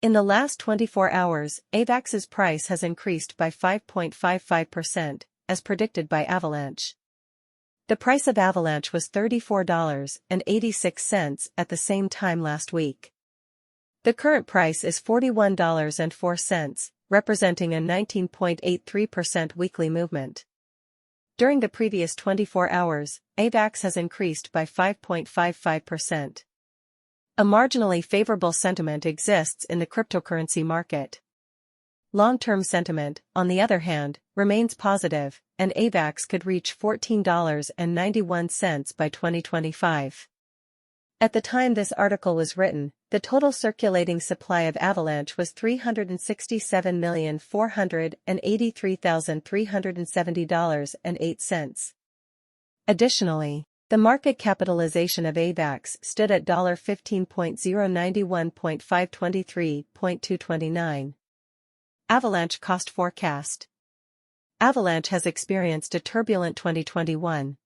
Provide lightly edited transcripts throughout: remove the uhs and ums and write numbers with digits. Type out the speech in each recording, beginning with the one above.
In the last 24 hours, AVAX's price has increased by 5.55%, as predicted by Avalanche. The price of Avalanche was $34.86 at the same time last week. The current price is $41.04, representing a 19.83% weekly movement. During the previous 24 hours, AVAX has increased by 5.55%. A marginally favorable sentiment exists in the cryptocurrency market. Long-term sentiment, on the other hand, remains positive, and AVAX could reach $14.91 by 2025. At the time this article was written, the total circulating supply of Avalanche was 367,483,370.08. Additionally, the market capitalization of AVAX stood at $15.091.523.229. Avalanche cost forecast. Avalanche has experienced a turbulent 2021.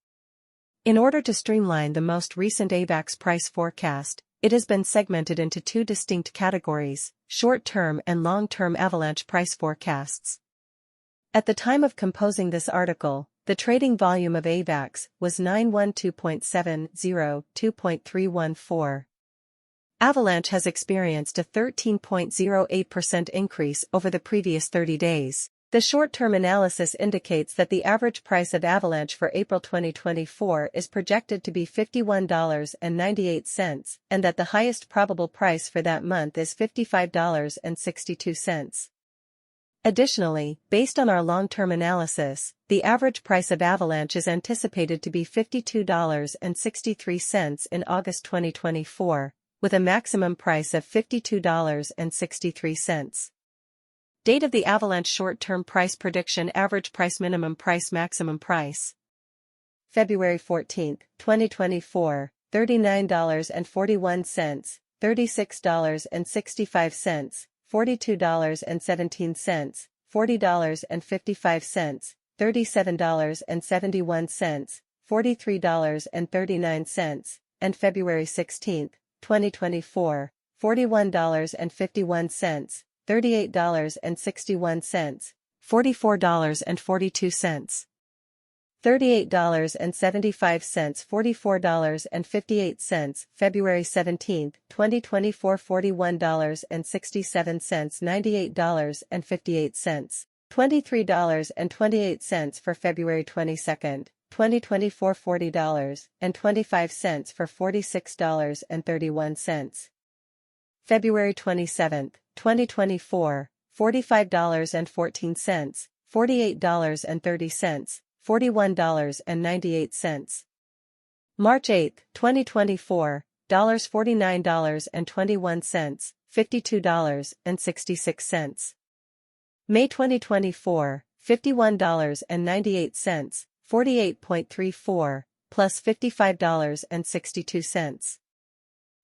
In order to streamline the most recent AVAX price forecast, it has been segmented into two distinct categories: short-term and long-term Avalanche price forecasts. At the time of composing this article, the trading volume of AVAX was 912.70-2.314. Avalanche has experienced a 13.08% increase over the previous 30 days. The short-term analysis indicates that the average price of Avalanche for April 2024 is projected to be $51.98, and that the highest probable price for that month is $55.62. Additionally, based on our long-term analysis, the average price of Avalanche is anticipated to be $52.63 in August 2024, with a maximum price of $52.63. Date of the Avalanche short-term price prediction: average price, minimum price, maximum price. February 14, 2024, $39.41, $36.65, $42.17, $40.55, $37.71, $43.39, and February 16, 2024, $41.51, $38.61, $44.42. $38.75, $44.58, February 17, 2024, $41.67, $98.58, $23.28 for February 22, 2024, $40.25 for $46.31. February 27, 2024, $45.14, $48.30, $41.98. March 8, 2024, $49.21, $52.66. May 2024, $51.98, 48.34, plus $55.62.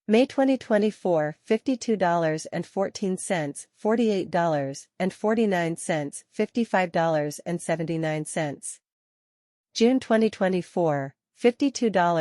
May 2024, $52.14, $48.49, $55.79. June 2024, $52.